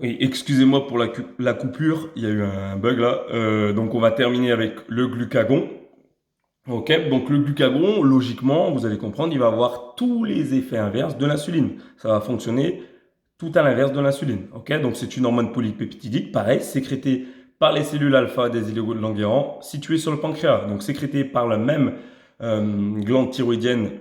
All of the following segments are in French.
Oui, excusez-moi pour la coupure, il y a eu un bug là. Donc on va terminer avec le glucagon. Ok, donc le glucagon, logiquement, vous allez comprendre, il va avoir tous les effets inverses de l'insuline. Ça va fonctionner tout à l'inverse de l'insuline. Ok, donc c'est une hormone polypeptidique, pareil, sécrétée par les cellules alpha des îlots de Langerhans, situées sur le pancréas. Donc sécrétée par la même glande thyroïdienne,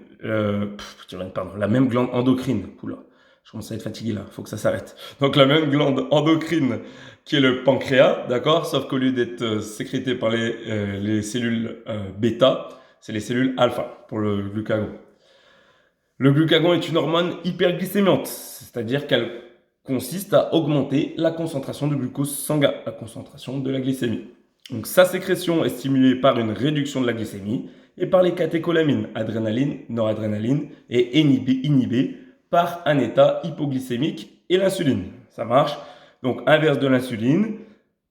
pardon, la même glande endocrine. Oula, je commence à être fatigué là, il faut que ça s'arrête. Donc la même glande endocrine qui est le pancréas, d'accord? Sauf qu'au lieu d'être sécrétée par les cellules bêta, c'est les cellules alpha pour le glucagon. Le glucagon est une hormone hyperglycémiante, c'est-à-dire qu'elle consiste à augmenter la concentration de glucose sanguin, la concentration de la glycémie. Donc sa sécrétion est stimulée par une réduction de la glycémie et par les catécholamines, adrénaline, noradrénaline, et inhibée par un état hypoglycémique et l'insuline. Ça marche. Donc inverse de l'insuline,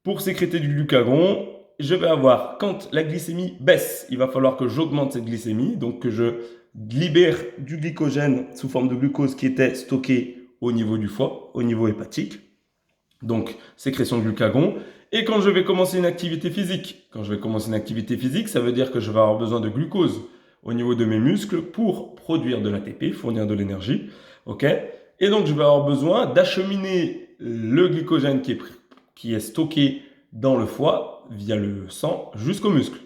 pour sécréter du glucagon, je vais avoir, quand la glycémie baisse, il va falloir que j'augmente cette glycémie, donc que je libère du glycogène sous forme de glucose qui était stocké au niveau du foie, au niveau hépatique. Donc, sécrétion de glucagon. Et quand je vais commencer une activité physique, ça veut dire que je vais avoir besoin de glucose au niveau de mes muscles pour produire de l'ATP, fournir de l'énergie. Ok. Et donc, je vais avoir besoin d'acheminer le glycogène qui est stocké dans le foie via le sang jusqu'au muscle.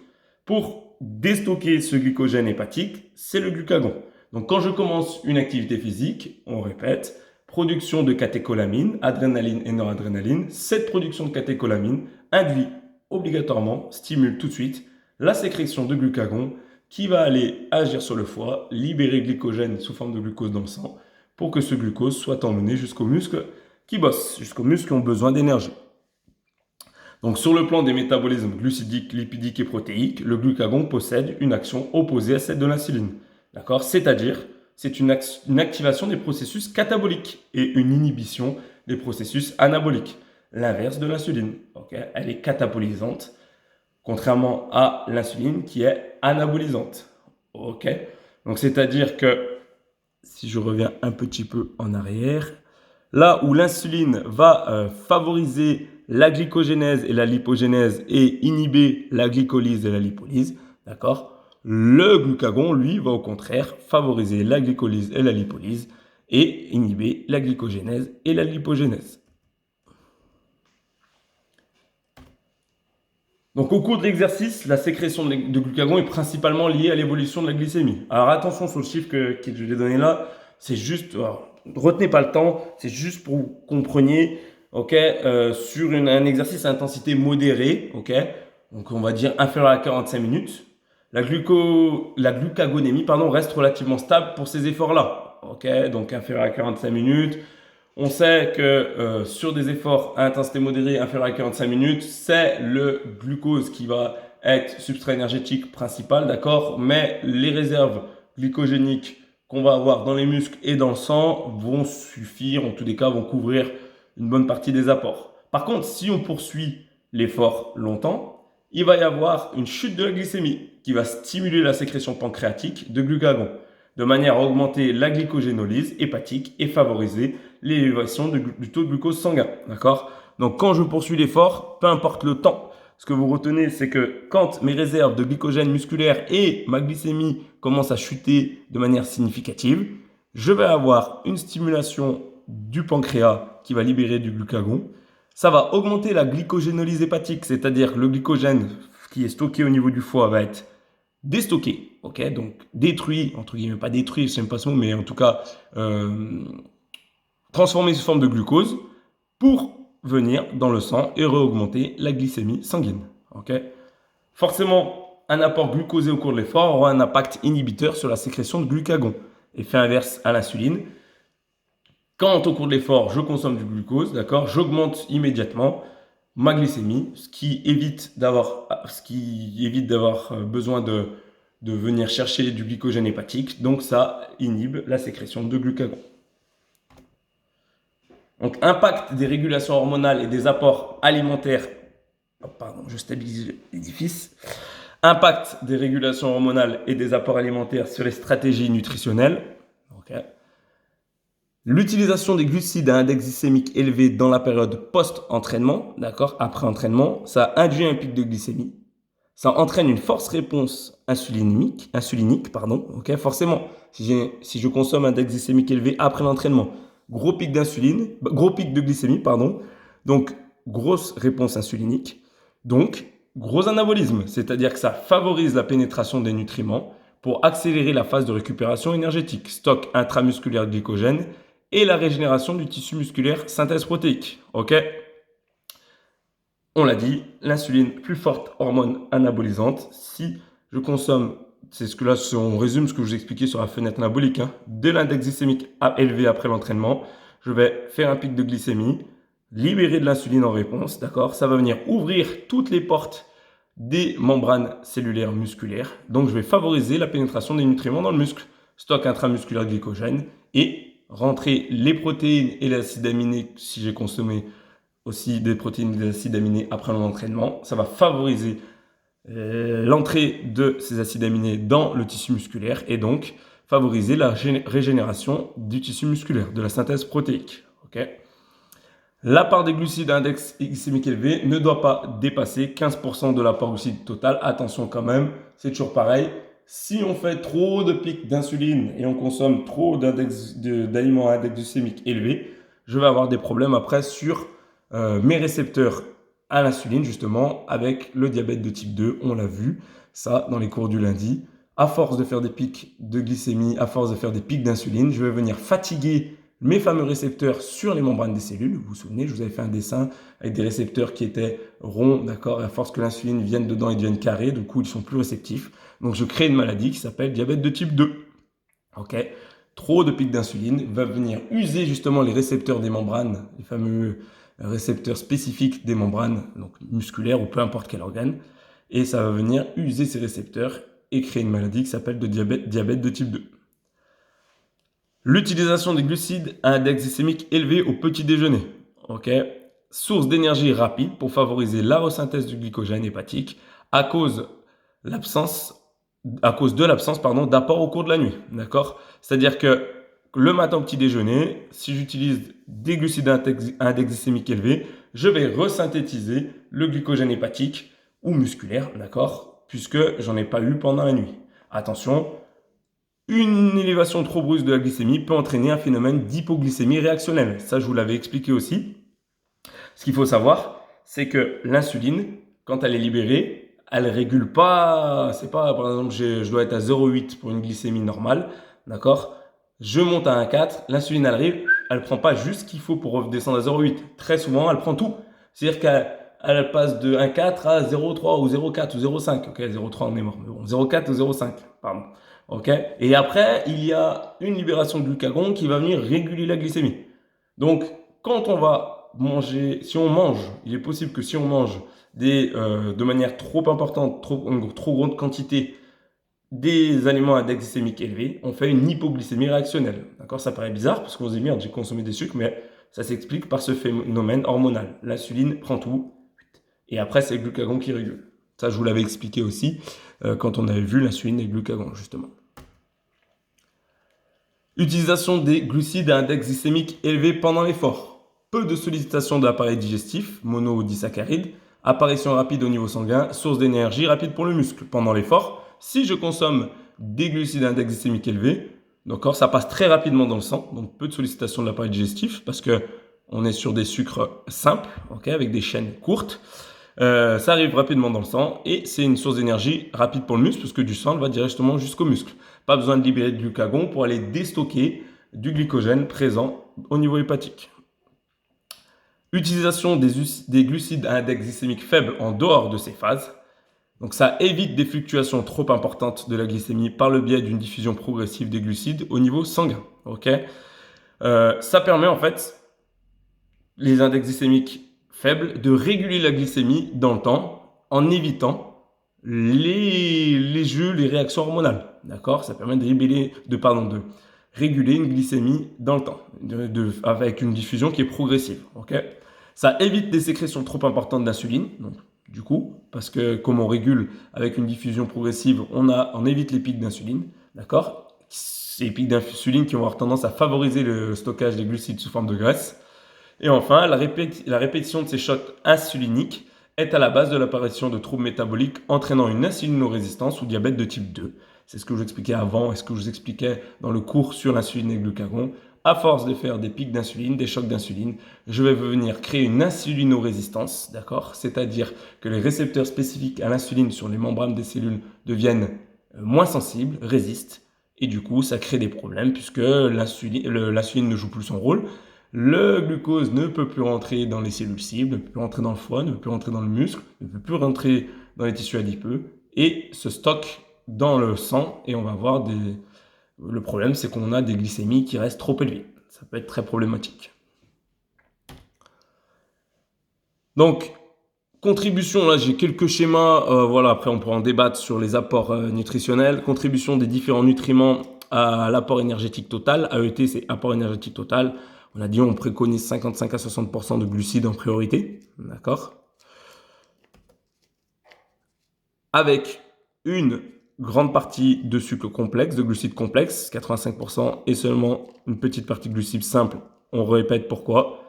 Pour déstocker ce glycogène hépatique, c'est le glucagon. Donc, quand je commence une activité physique, on répète, production de catécholamines, adrénaline et noradrénaline. Cette production de catécholamines induit obligatoirement, stimule tout de suite la sécrétion de glucagon qui va aller agir sur le foie, libérer le glycogène sous forme de glucose dans le sang pour que ce glucose soit emmené jusqu'aux muscles qui bossent, jusqu'aux muscles qui ont besoin d'énergie. Donc sur le plan des métabolismes glucidiques, lipidiques et protéiques, le glucagon possède une action opposée à celle de l'insuline. D'accord? C'est-à-dire, c'est une activation des processus cataboliques et une inhibition des processus anaboliques. L'inverse de l'insuline. Okay? Elle est catabolisante, contrairement à l'insuline qui est anabolisante. Ok? Donc c'est-à-dire que, si je reviens un petit peu en arrière, là où l'insuline va favoriser la glycogénèse et la lipogénèse et inhiber la glycolyse et la lipolyse, d'accord? Le glucagon, lui, va au contraire favoriser la glycolyse et la lipolyse et inhiber la glycogénèse et la lipogénèse. Donc au cours de l'exercice, la sécrétion de glucagon est principalement liée à l'évolution de la glycémie. Alors attention sur le chiffre que je vais donner là, c'est juste, alors, retenez pas le temps, c'est juste pour que vous compreniez, ok, sur un exercice à intensité modérée, ok, donc on va dire inférieur à 45 minutes, la glucagonémie, pardon, reste relativement stable pour ces efforts-là, ok, donc inférieur à 45 minutes. On sait que sur des efforts à intensité modérée inférieure à 45 minutes, c'est le glucose qui va être substrat énergétique principal, d'accord? Mais les réserves glycogéniques qu'on va avoir dans les muscles et dans le sang vont suffire, en tous les cas, vont couvrir une bonne partie des apports. Par contre, si on poursuit l'effort longtemps, il va y avoir une chute de la glycémie qui va stimuler la sécrétion pancréatique de glucagon, de manière à augmenter la glycogénolyse hépatique et favoriser l'élévation du taux de glucose sanguin. D'accord? Donc quand je poursuis l'effort, peu importe le temps, ce que vous retenez, c'est que quand mes réserves de glycogène musculaire et ma glycémie commencent à chuter de manière significative, je vais avoir une stimulation du pancréas qui va libérer du glucagon. Ça va augmenter la glycogénolyse hépatique, c'est-à-dire le glycogène qui est stocké au niveau du foie va être déstocké, ok, donc détruit, entre guillemets, pas détruit, je n'aime pas ce mot, mais en tout cas transformé sous forme de glucose pour venir dans le sang et réaugmenter la glycémie sanguine. Okay? Forcément, un apport glucosé au cours de l'effort aura un impact inhibiteur sur la sécrétion de glucagon. Effet inverse à l'insuline. Quand au cours de l'effort, je consomme du glucose, d'accord, j'augmente immédiatement ma glycémie, ce qui évite d'avoir besoin de venir chercher du glycogène hépatique. Donc ça inhibe la sécrétion de glucagon. Donc, impact des régulations hormonales et des apports alimentaires. Oh, pardon, je stabilise l'édifice. Impact des régulations hormonales et des apports alimentaires sur les stratégies nutritionnelles. Okay. L'utilisation des glucides à index glycémique élevé dans la période post-entraînement, d'accord, après entraînement, ça induit un pic de glycémie. Ça entraîne une forte réponse insulinique, pardon, ok, forcément, si je consomme un index glycémique élevé après l'entraînement, gros pic d'insuline, gros pic de glycémie, pardon, donc grosse réponse insulinique, donc gros anabolisme, c'est-à-dire que ça favorise la pénétration des nutriments pour accélérer la phase de récupération énergétique, stock intramusculaire de glycogène et la régénération du tissu musculaire, synthèse protéique, ok. On l'a dit, l'insuline, plus forte hormone anabolisante. Si je consomme, c'est ce que là, on résume ce que je vous expliquais sur la fenêtre anabolique, de l'index glycémique élevé après l'entraînement, je vais faire un pic de glycémie, libérer de l'insuline en réponse, d'accord. Ça va venir ouvrir toutes les portes des membranes cellulaires musculaires. Donc, je vais favoriser la pénétration des nutriments dans le muscle, stock intramusculaire de glycogène et rentrer les protéines et l'acide aminé si j'ai consommé aussi des protéines et des acides aminés après l'entraînement. Ça va favoriser l'entrée de ces acides aminés dans le tissu musculaire et donc favoriser la régénération du tissu musculaire, de la synthèse protéique. Okay. La part des glucides à index glycémique élevé ne doit pas dépasser 15% de l'apport glucide total. Attention quand même, c'est toujours pareil. Si on fait trop de pics d'insuline et on consomme trop d'aliments à index glycémique élevé, je vais avoir des problèmes après sur mes récepteurs à l'insuline, justement, avec le diabète de type 2. On l'a vu, ça, dans les cours du lundi. À force de faire des pics de glycémie, à force de faire des pics d'insuline, je vais venir fatiguer mes fameux récepteurs sur les membranes des cellules. Vous vous souvenez, je vous avais fait un dessin avec des récepteurs qui étaient ronds, d'accord, et à force que l'insuline vienne dedans, ils deviennent carrés, du coup, ils sont plus réceptifs. Donc, je crée une maladie qui s'appelle diabète de type 2. Ok. Trop de pics d'insuline va venir user justement les récepteurs des membranes, les fameux récepteurs spécifiques des membranes, donc musculaires ou peu importe quel organe, et ça va venir user ces récepteurs et créer une maladie qui s'appelle diabète de type 2. L'utilisation des glucides à index glycémique élevé au petit déjeuner. Ok. Source d'énergie rapide pour favoriser la resynthèse du glycogène hépatique à cause de l'absence d'apport au cours de la nuit. D'accord. C'est-à-dire que le matin au petit déjeuner, si j'utilise des glucides à index glycémique élevé, je vais resynthétiser le glycogène hépatique ou musculaire, d'accord, puisque j'en ai pas eu pendant la nuit. Attention, une élévation trop brusque de la glycémie peut entraîner un phénomène d'hypoglycémie réactionnelle. Ça, je vous l'avais expliqué aussi. Ce qu'il faut savoir, c'est que l'insuline, quand elle est libérée, elle régule pas. C'est pas, par exemple, je dois être à 0,8 pour une glycémie normale, d'accord. Je monte à 1,4, l'insuline elle arrive, elle prend pas juste ce qu'il faut pour redescendre à 0,8. Très souvent, elle prend tout. C'est-à-dire qu'elle passe de 1,4 à 0,3 ou 0,4 ou 0,5. Ok, 0,3 on est mort, mais bon, 0,4 ou 0,5, pardon. Ok. Et après, il y a une libération de glucagon qui va venir réguler la glycémie. Donc, quand on va manger, si on mange, il est possible que si on mange de manière trop importante, trop grande quantité, des aliments à index glycémique élevé, on fait une hypoglycémie réactionnelle. D'accord. Ça paraît bizarre parce qu'on se dit merde, j'ai consommé des sucres, mais ça s'explique par ce phénomène hormonal. L'insuline prend tout et après, c'est le glucagon qui régule. Ça, je vous l'avais expliqué aussi quand on avait vu l'insuline et le glucagon, justement. Utilisation des glucides à index glycémique élevé pendant l'effort. Peu de sollicitation de l'appareil digestif, mono ou disaccharides, apparition rapide au niveau sanguin, source d'énergie rapide pour le muscle pendant l'effort. Si je consomme des glucides à index glycémique élevé, d'accord, ça passe très rapidement dans le sang, donc peu de sollicitation de l'appareil digestif parce que on est sur des sucres simples, okay, avec des chaînes courtes. Ça arrive rapidement dans le sang et c'est une source d'énergie rapide pour le muscle parce que du sang va directement jusqu'au muscle. Pas besoin de libérer de glucagon pour aller déstocker du glycogène présent au niveau hépatique. Utilisation des glucides à index glycémique faible en dehors de ces phases. Donc ça évite des fluctuations trop importantes de la glycémie par le biais d'une diffusion progressive des glucides au niveau sanguin. Okay. Ça permet en fait les index glycémiques faibles de réguler la glycémie dans le temps en évitant les jeux, les réactions hormonales. D'accord. Ça permet de réguler une glycémie dans le temps avec une diffusion qui est progressive. Okay. Ça évite des sécrétions trop importantes d'insuline. Donc, du coup, parce que comme on régule avec une diffusion progressive, on évite les pics d'insuline, d'accord, ces pics d'insuline qui vont avoir tendance à favoriser le stockage des glucides sous forme de graisse. Et enfin, la répétition de ces shots insuliniques est à la base de l'apparition de troubles métaboliques entraînant une insulinorésistance ou diabète de type 2. C'est ce que je vous expliquais avant et ce que je vous expliquais dans le cours sur l'insuline et le glucagon. À force de faire des pics d'insuline, des chocs d'insuline, je vais venir créer une insulinorésistance, d'accord? C'est-à-dire que les récepteurs spécifiques à l'insuline sur les membranes des cellules deviennent moins sensibles, résistent, et du coup, ça crée des problèmes puisque l'insuline ne joue plus son rôle. Le glucose ne peut plus rentrer dans les cellules cibles, ne peut plus rentrer dans le foie, ne peut plus rentrer dans le muscle, ne peut plus rentrer dans les tissus adipeux et se stocke dans le sang et on va avoir des... Le problème, c'est qu'on a des glycémies qui restent trop élevées. Ça peut être très problématique. Donc, contribution, là j'ai quelques schémas, voilà, après on pourra en débattre sur les apports nutritionnels. Contribution des différents nutriments à l'apport énergétique total. AET, c'est apport énergétique total. On a dit on préconise 55 à 60% de glucides en priorité, d'accord? Avec une grande partie de sucre complexe, de glucides complexes, 85%, et seulement une petite partie de glucides simples. On répète pourquoi?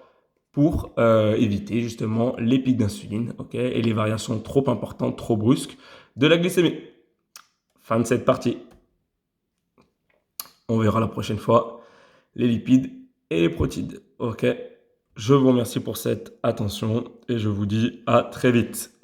Pour éviter justement les pics d'insuline, et les variations trop importantes, trop brusques de la glycémie. Fin de cette partie. On verra la prochaine fois les lipides et les protides. Je vous remercie pour cette attention et je vous dis à très vite.